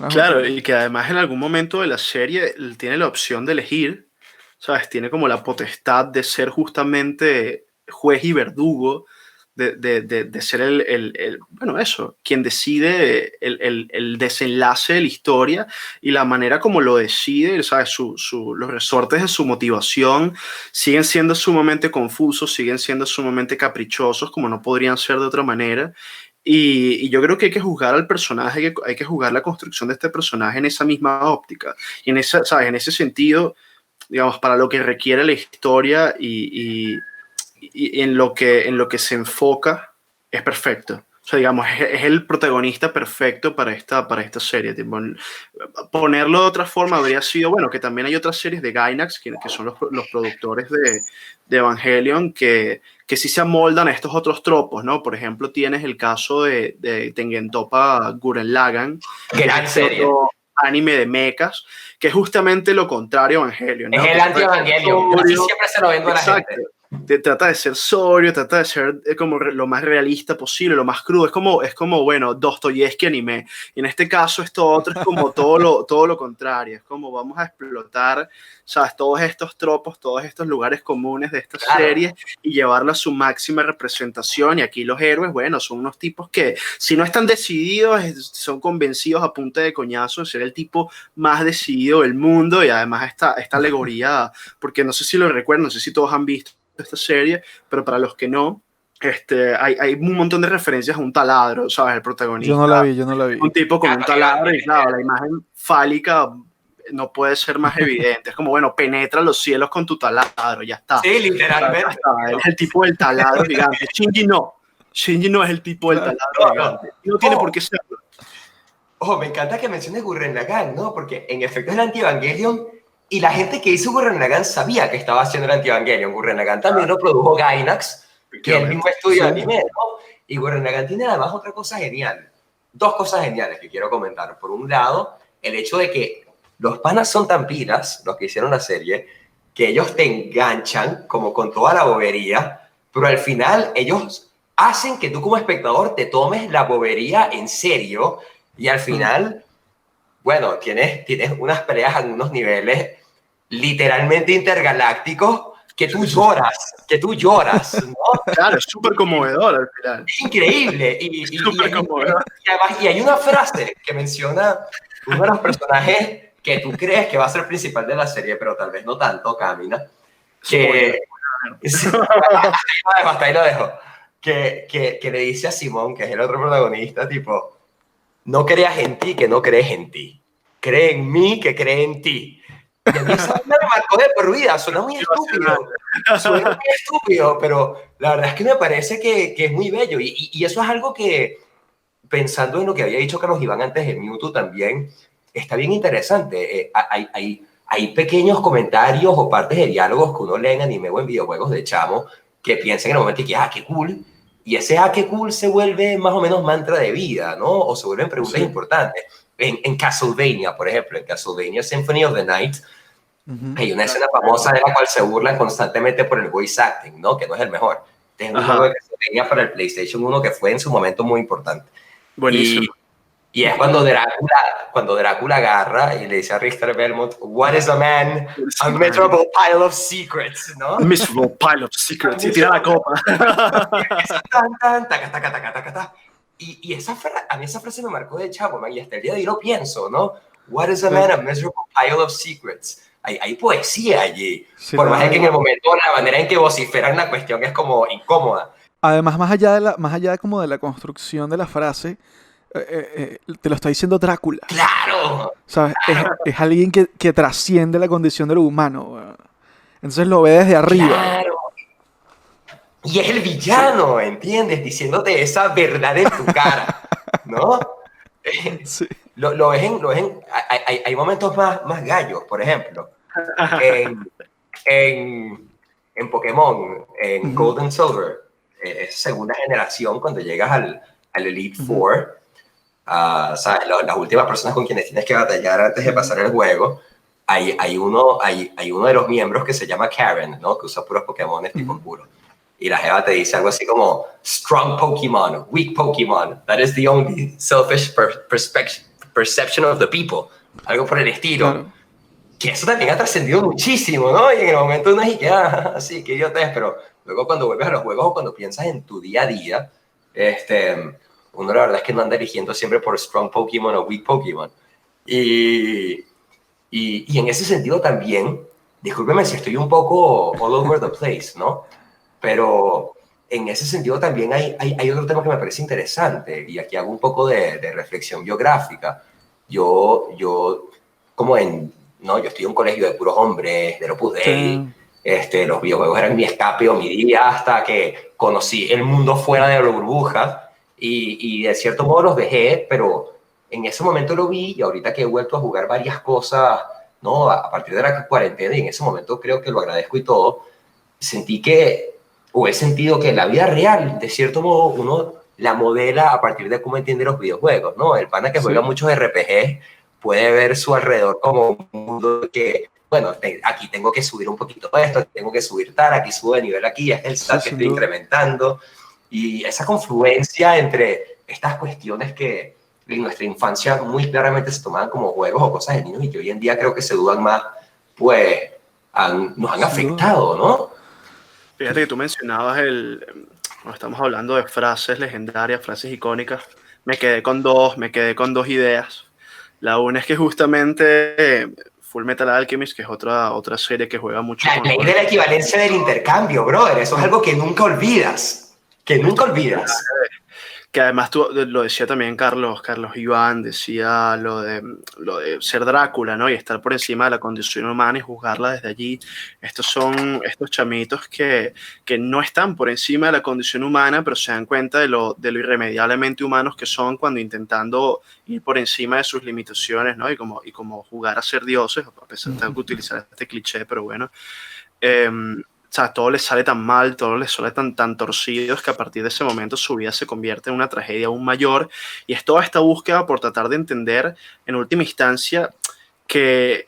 Claro, y que además en algún momento de la serie tiene la opción de elegir, ¿sabes? Tiene como la potestad de ser justamente juez y verdugo, de ser bueno, eso, quien decide el desenlace de la historia y la manera como lo decide, ¿sabes? Los resortes de su motivación siguen siendo sumamente confusos, siguen siendo sumamente caprichosos, como no podrían ser de otra manera. Y yo creo que hay que juzgar al personaje, hay que juzgar la construcción de este personaje en esa misma óptica. Y ¿sabes? En ese sentido, digamos, para lo que requiere la historia y en lo que se enfoca, es perfecto. O sea, digamos, es el protagonista perfecto para esta serie. Tipo, ponerlo de otra forma habría sido, bueno, que también hay otras series de Gainax, que son los productores de Evangelion, que sí se amoldan a estos otros tropos, ¿no? Por ejemplo, tienes el caso de Tengen Toppa Gurren Lagann, gran serie, otro anime de mechas, que es justamente lo contrario a Evangelion, ¿no? Es el anti-Evangelion, así siempre se lo vendo a la gente. Trata de ser sobrio, trata de ser como lo más realista posible, lo más crudo. Es como bueno, Dostoyevsky anime. Y en este caso esto otro es como todo lo contrario. Es como vamos a explotar, ¿sabes? Todos estos tropos, todos estos lugares comunes de esta serie y llevarlo a su máxima representación. Y aquí los héroes, bueno, son unos tipos que si no están decididos, son convencidos a punta de coñazo de ser el tipo más decidido del mundo. Y además esta alegoría, porque no sé si lo recuerdan, no sé si todos han visto esta serie, pero para los que no, hay un montón de referencias a un taladro, ¿sabes? El protagonista. Yo no la vi. Un tipo con un taladro y claro, la imagen fálica no puede ser más evidente. Es como, bueno, penetra los cielos con tu taladro, ya está. Sí, literalmente. Es el tipo del taladro gigante. Shinji no es el tipo del taladro gigante. No tiene por qué serlo. Me encanta que menciones Gurren Lagann, ¿no? Porque en efecto es el anti-Evangelion. Y la gente que hizo Gurren Lagann sabía que estaba haciendo el anti-Evangelion. Gurren Lagann también lo produjo Gainax, que es el mismo estudio de anime, ¿no? Y Gurren Lagann tiene además otra cosa genial. Dos cosas geniales que quiero comentar. Por un lado, el hecho de que los panas son tan pilas, los que hicieron la serie, que ellos te enganchan como con toda la bobería, pero al final ellos hacen que tú como espectador te tomes la bobería en serio y al final, bueno, tienes unas peleas en unos niveles literalmente intergalácticos que tú lloras, ¿no? Claro, es súper conmovedor al final. Es increíble. Súper conmovedor. Y hay una frase que menciona uno de los personajes que tú crees que va a ser el principal de la serie, pero tal vez no tanto, Camina, que... Sí, hasta ahí lo dejo. Que le dice a Simón, que es el otro protagonista, tipo, no creas en ti, que no crees en ti. Cree en mí, que cree en ti. Y a mí esa me marcó de por vida. Suena muy estúpido, pero la verdad es que me parece que es muy bello. Y eso es algo que, pensando en lo que había dicho Carlos Iván antes de Mewtwo también, está bien interesante. Hay pequeños comentarios o partes de diálogos que uno lee en anime o en videojuegos de chamo que piensan en el momento y que, qué cool. Y ese qué cool se vuelve más o menos mantra de vida, ¿no? O se vuelven preguntas importantes. En Castlevania, por ejemplo, en Castlevania Symphony of the Night, hay una escena famosa de la cual se burlan constantemente por el voice acting, ¿no? Que no es el mejor. Es un juego de Castlevania para el PlayStation 1 que fue en su momento muy importante. Buenísimo. Y es cuando Drácula agarra y le dice a Richter Belmont, "What is a man? A miserable pile of secrets", ¿no? A miserable pile of secrets. Y tira la copa. Y a mí esa frase me marcó de chavo, man, y hasta el día de hoy lo pienso, ¿no? What is a man? A miserable pile of secrets. Hay poesía allí. Sí, por más de que en el momento la manera en que vociferan la cuestión es como incómoda. Además, más allá como de la construcción de la frase, te lo está diciendo Drácula. ¡Claro! ¿Sabes? Es alguien que trasciende la condición de lo humano. Entonces lo ve desde arriba. ¡Claro! Y es el villano, ¿entiendes? Diciéndote esa verdad en tu cara, ¿no? Sí. Lo ves en hay momentos más gallos, por ejemplo. En Pokémon, en Golden Silver, segunda generación, cuando llegas al Elite Four, ¿sabes? Las últimas personas con quienes tienes que batallar antes de pasar el juego, hay uno de los miembros que se llama Karen, ¿no? Que usa puros Pokémon tipo puro. Y la jeva te dice algo así como strong Pokémon, weak Pokémon, that is the only selfish perception of the people. Algo por el estilo. Claro. Que eso también ha trascendido muchísimo, ¿no? Y en el momento uno es que, sí, qué idiota es, pero luego cuando vuelves a los juegos o cuando piensas en tu día a día, uno la verdad es que no anda eligiendo siempre por strong Pokémon o weak Pokémon. Y en ese sentido también, discúlpeme si estoy un poco all over the place, ¿no? Pero en ese sentido también hay otro tema que me parece interesante, y aquí hago un poco de reflexión biográfica. Yo estoy en un colegio de puros hombres, del Opus Dei, los videojuegos eran mi escape o mi día hasta que conocí el mundo fuera de la burbuja, y de cierto modo los dejé, pero en ese momento lo vi, y ahorita que he vuelto a jugar varias cosas, ¿no? A partir de la cuarentena, y en ese momento creo que lo agradezco y todo, he sentido que la vida real, de cierto modo, uno la modela a partir de cómo entiende los videojuegos, ¿no? El pana que juega muchos RPGs puede ver su alrededor como un mundo que, bueno, aquí tengo que subir un poquito esto, tengo que subir tal, aquí subo de nivel aquí, es el stat que estoy incrementando. Y esa confluencia entre estas cuestiones que en nuestra infancia muy claramente se tomaban como juegos o cosas de niños y que hoy en día creo que se dudan más, pues nos han afectado, ¿no? Fíjate que tú mencionabas cuando estamos hablando de frases legendarias, frases icónicas, me quedé con dos ideas. La una es que justamente Full Metal Alchemist, que es otra serie que juega mucho la ley de la equivalencia del intercambio, brother, eso es algo que nunca olvidas, que además tú lo decía también Carlos Iván, decía lo de ser Drácula, ¿no? Y estar por encima de la condición humana y juzgarla desde allí. Estos son estos chamitos que no están por encima de la condición humana, pero se dan cuenta de lo irremediablemente humanos que son cuando intentando ir por encima de sus limitaciones, ¿no? Y como jugar a ser dioses, a pesar de utilizar este cliché, pero bueno. O sea, todo les sale tan mal, todo les sale tan torcidos que a partir de ese momento su vida se convierte en una tragedia aún mayor. Y es toda esta búsqueda por tratar de entender, en última instancia, que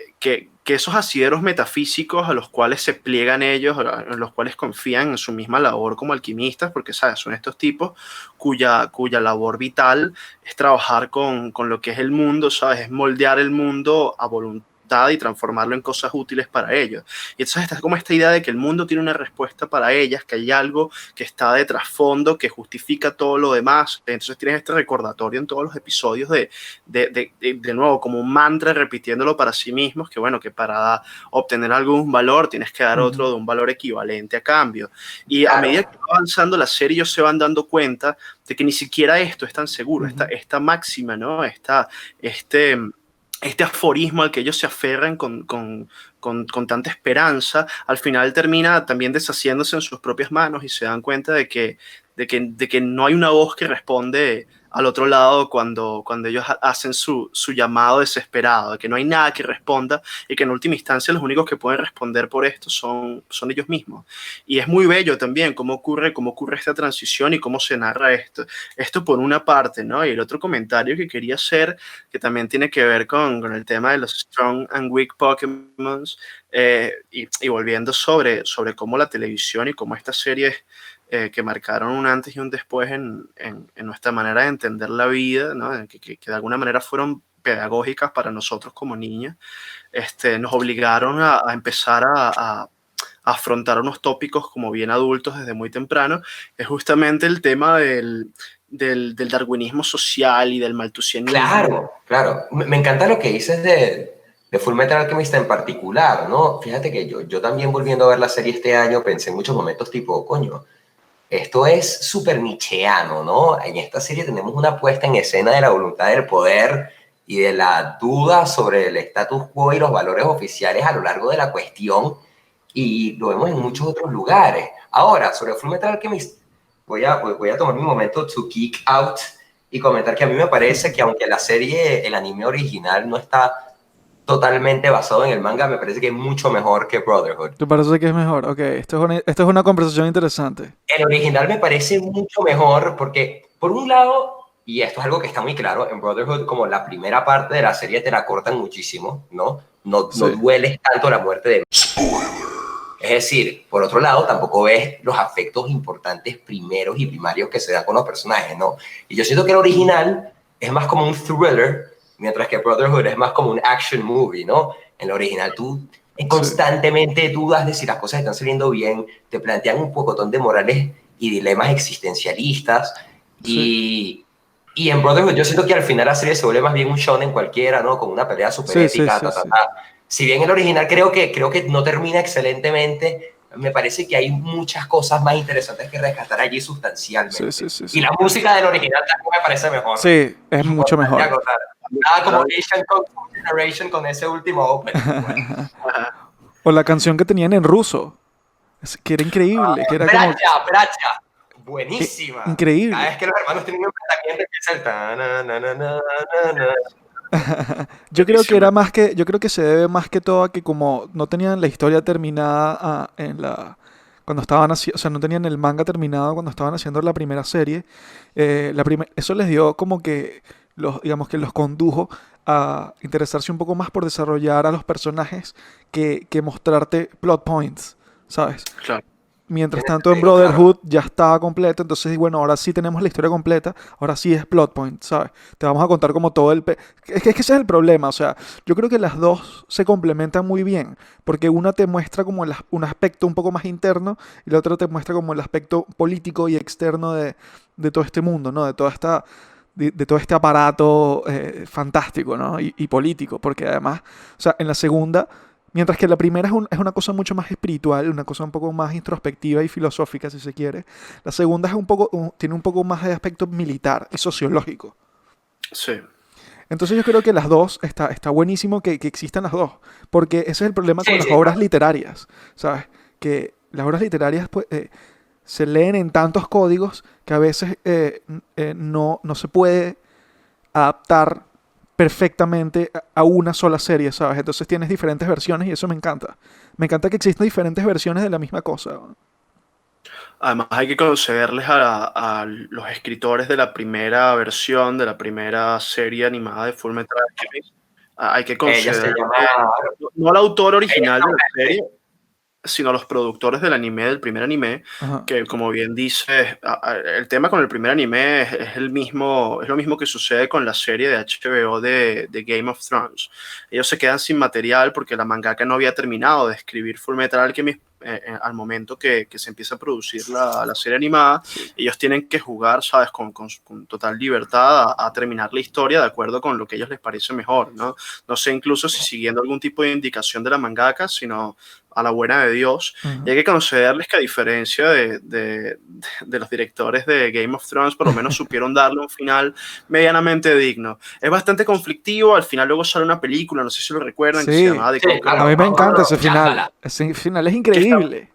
esos asideros metafísicos a los cuales se pliegan ellos, en los cuales confían en su misma labor como alquimistas, porque, ¿sabes? Son estos tipos cuya labor vital es trabajar con lo que es el mundo, ¿sabes? Es moldear el mundo a voluntad libertad y transformarlo en cosas útiles para ellos. Y entonces está como esta idea de que el mundo tiene una respuesta para ellas, que hay algo que está de trasfondo, que justifica todo lo demás. Entonces tienes este recordatorio en todos los episodios de nuevo, como un mantra repitiéndolo para sí mismos, que bueno, que para obtener algún valor tienes que dar otro de un valor equivalente a cambio. Y a medida que va avanzando la serie, ellos se van dando cuenta de que ni siquiera esto es tan seguro, esta máxima, ¿no? Este aforismo al que ellos se aferran con tanta esperanza, al final termina también deshaciéndose en sus propias manos y se dan cuenta de que no hay una voz que responde al otro lado cuando ellos hacen su llamado desesperado, de que no hay nada que responda y que en última instancia los únicos que pueden responder por esto son ellos mismos. Y es muy bello también cómo ocurre esta transición y cómo se narra esto. Esto por una parte, ¿no? Y el otro comentario que quería hacer, que también tiene que ver con el tema de los Strong and Weak Pokémon, y volviendo sobre cómo la televisión y cómo estas series que marcaron un antes y un después en nuestra manera de entender la vida, ¿no? que de alguna manera fueron pedagógicas para nosotros como niños, nos obligaron a empezar a afrontar unos tópicos como bien adultos desde muy temprano, es justamente el tema del darwinismo social y del malthusianismo. Claro. Me encanta lo que dices de Fullmetal Alchemist en particular, ¿no? Fíjate que yo también volviendo a ver la serie este año pensé en muchos momentos tipo, coño, esto es súper nietzscheano, ¿no? En esta serie tenemos una puesta en escena de la voluntad del poder y de la duda sobre el status quo y los valores oficiales a lo largo de la cuestión, y lo vemos en muchos otros lugares. Ahora, sobre Fullmetal Alchemist, voy a tomar mi momento to geek out y comentar que a mí me parece que aunque la serie, el anime original no está totalmente basado en el manga, me parece que es mucho mejor que Brotherhood. ¿Te parece que es mejor? Ok, esto es una conversación interesante. El original me parece mucho mejor porque, por un lado, y esto es algo que está muy claro, en Brotherhood, como la primera parte de la serie te la cortan muchísimo, ¿no? No duele tanto la muerte de... Es decir, por otro lado, tampoco ves los afectos importantes primeros y primarios que se dan con los personajes, ¿no? Y yo siento que el original es más como un thriller, mientras que Brotherhood es más como un action movie, ¿no? En el original tú constantemente dudas de si las cosas están saliendo bien, te plantean un pocotón de morales y dilemas existencialistas, y en Brotherhood yo siento que al final la serie se vuelve más bien un shonen cualquiera, ¿no? Con una pelea súper épica, Si bien el original creo que no termina excelentemente, me parece que hay muchas cosas más interesantes que rescatar allí sustancialmente. Y la música del original también me parece mejor. Sí, es mucho mejor. Nada como Asian Generation con ese último open. O la canción que tenían en ruso, que era increíble. Que era Bracha. Buenísima. Increíble. Cada vez que los hermanos tienen un enfrentamiento empieza el yo creo que se debe más que todo a que como no tenían la historia terminada cuando estaban haciendo, o sea, no tenían el manga terminado cuando estaban haciendo la primera serie, eso les dio como que digamos que los condujo a interesarse un poco más por desarrollar a los personajes que mostrarte plot points, ¿sabes? Claro. Mientras tanto en Brotherhood ya estaba completo, entonces bueno, ahora sí tenemos la historia completa, ahora sí es plot point, ¿sabes? Te vamos a contar como todo es que ese es el problema, o sea, yo creo que las dos se complementan muy bien, porque una te muestra como un aspecto un poco más interno y la otra te muestra como el aspecto político y externo de todo este mundo, ¿no? De todo este aparato fantástico, ¿no? Y político, porque además, o sea, en la segunda... Mientras que la primera es una cosa mucho más espiritual, una cosa un poco más introspectiva y filosófica, si se quiere. La segunda tiene un poco más de aspecto militar y sociológico. Sí. Entonces yo creo que las dos, está buenísimo que existan las dos, porque ese es el problema con las obras literarias, ¿sabes? Que las obras literarias pues, se leen en tantos códigos que a veces no se puede adaptar perfectamente a una sola serie, ¿sabes? Entonces tienes diferentes versiones y eso me encanta. Me encanta que existan diferentes versiones de la misma cosa. Además hay que concederles a los escritores de la primera versión, de la primera serie animada de Fullmetal Alchemist, hay que concederles, no al autor original de la serie, sino los productores del anime, del primer anime, Ajá. que como bien dices, el tema con el primer anime es el mismo, es lo mismo que sucede con la serie de HBO de Game of Thrones. Ellos se quedan sin material porque la mangaka no había terminado de escribir Fullmetal Alchemist al momento que se empieza a producir la serie animada. Ellos tienen que jugar, ¿sabes? Con total libertad a terminar la historia de acuerdo con lo que a ellos les parece mejor, ¿no? No sé incluso si siguiendo algún tipo de indicación de la mangaka, sino a la buena de Dios. Y Ujú. hay que concederles que a diferencia de los directores de Game of Thrones, por lo menos supieron darle un final medianamente digno. Es bastante conflictivo, al final luego sale una película, no sé si lo recuerdan, que se Sí, llamaba The Sí, Conqueror a of mí claro. me No, no, encanta no, ese final. chácala. Ese final es que increíble.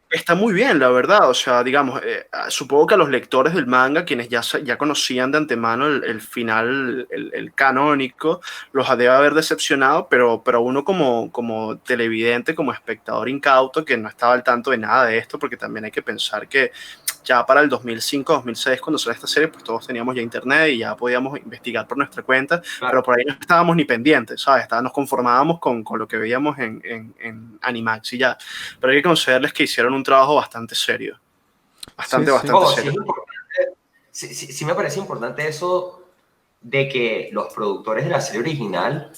está muy bien, la verdad. O sea, digamos, supongo que a los lectores del manga, quienes ya conocían de antemano el final, el canónico, los debe haber decepcionado, pero uno como televidente, como espectador incauto, que no estaba al tanto de nada de esto, porque también hay que pensar que ya para el 2005, 2006, cuando salió esta serie, pues todos teníamos ya internet y ya podíamos investigar por nuestra cuenta, pero Claro. por ahí no estábamos ni pendientes, ¿sabes? Nos conformábamos con lo que veíamos en Animax y ya. Pero hay que concederles que hicieron un trabajo bastante serio. Sí, Bastante, sí. bastante Ojo, sí serio. es importante, sí me parece importante eso de que los productores de la serie original,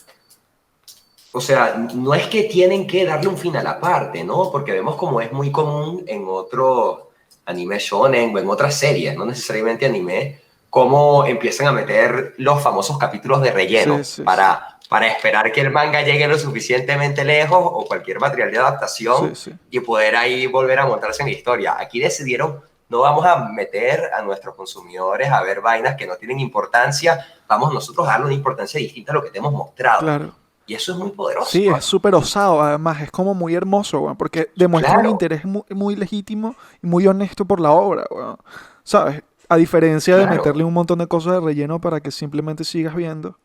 o sea, no es que tienen que darle un final aparte, ¿no? Porque vemos como es muy común en otros anime shonen o en otras series, no necesariamente anime, cómo empiezan a meter los famosos capítulos de Sí, relleno sí, sí. para esperar que el manga llegue lo suficientemente lejos o cualquier material de Sí, adaptación sí. y poder ahí volver a montarse en la historia. Aquí decidieron, no vamos a meter a nuestros consumidores a ver vainas que no tienen importancia, vamos nosotros a darle una importancia distinta a lo que te hemos mostrado. Claro. Y eso es muy poderoso. Sí, es súper osado, además, es como muy hermoso, weón, porque demuestra un Claro, interés muy, muy legítimo y muy honesto por la obra, weón. ¿Sabes? A diferencia de claro, meterle un montón de cosas de relleno para que simplemente sigas viendo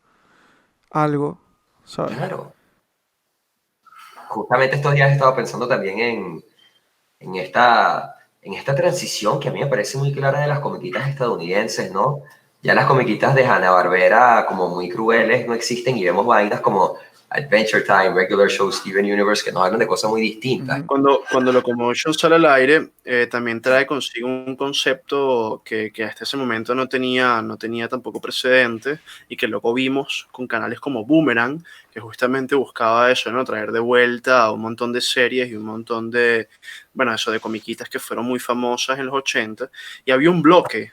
algo, ¿sabes? claro. Justamente estos días he estado pensando también en en esta transición que a mí me parece muy clara de las comiquitas estadounidenses, ¿no? Ya las comiquitas de Hanna-Barbera, como muy crueles, no existen y vemos vainas como Adventure Time, Regular Show, Steven Universe, que nos hablan de cosas muy distintas. Ujú. Cuando Locomotion sale al aire, también trae consigo un concepto que hasta ese momento no tenía tampoco precedente y que luego vimos con canales como Boomerang, que justamente buscaba eso, ¿no? Traer de vuelta a un montón de series y un montón bueno, eso de comiquitas que fueron muy famosas en los 80. Y había un bloque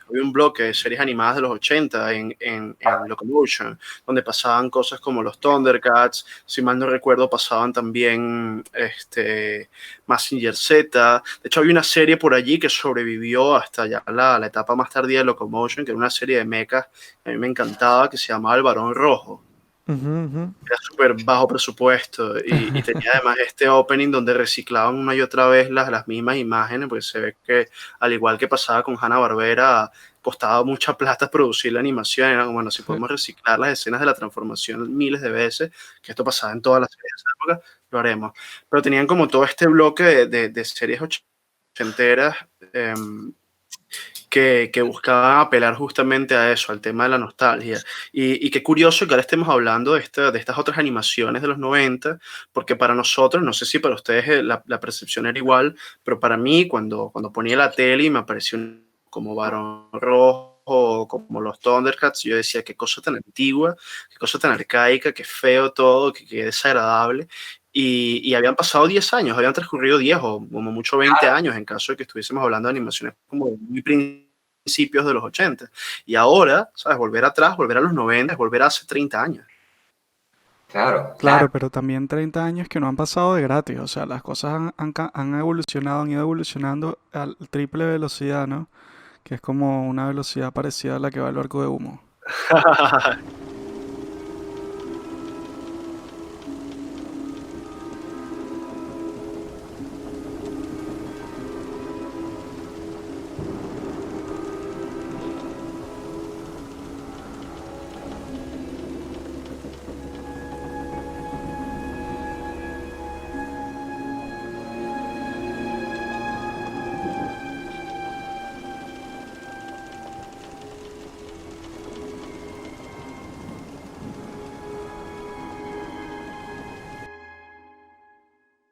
de series animadas de los 80 en Locomotion, donde pasaban cosas como los Thundercats, si mal no recuerdo, pasaban también Mazinger Z. De hecho, había una serie por allí que sobrevivió hasta ya la etapa más tardía de Locomotion, que era una serie de mechas que a mí me encantaba, que se llamaba El Barón Rojo. Ujú, ujú. Era súper bajo presupuesto y tenía además este opening donde reciclaban una y otra vez las mismas imágenes, porque se ve que, al igual que pasaba con Hanna-Barbera, costaba mucha plata producir la animación. Era como, bueno, si Sí. podemos reciclar las escenas de la transformación miles de veces, que esto pasaba en todas las series de esa época, lo haremos. Pero tenían como todo este bloque de series ochenteras, que buscaban apelar justamente a eso, al tema de la nostalgia. Y qué curioso que ahora estemos hablando de estas otras animaciones de los 90, porque para nosotros, no sé si para ustedes la percepción era igual, pero para mí, cuando ponía la tele y me apareció como Barón Rojo, como los Thundercats, yo decía, qué cosa tan antigua, qué cosa tan arcaica, qué feo todo, qué desagradable. Y habían pasado 10 años, habían transcurrido 10 o como mucho 20 años en caso de que estuviésemos hablando de animaciones como de muy principios de los 80. Y ahora, ¿sabes? Volver atrás, volver a los 90, es volver a hace 30 años. Claro, Claro, claro. pero también 30 años que no han pasado de gratis, o sea, las cosas han evolucionado, han ido evolucionando al triple velocidad, ¿no? Que es como una velocidad parecida a la que va el barco de humo.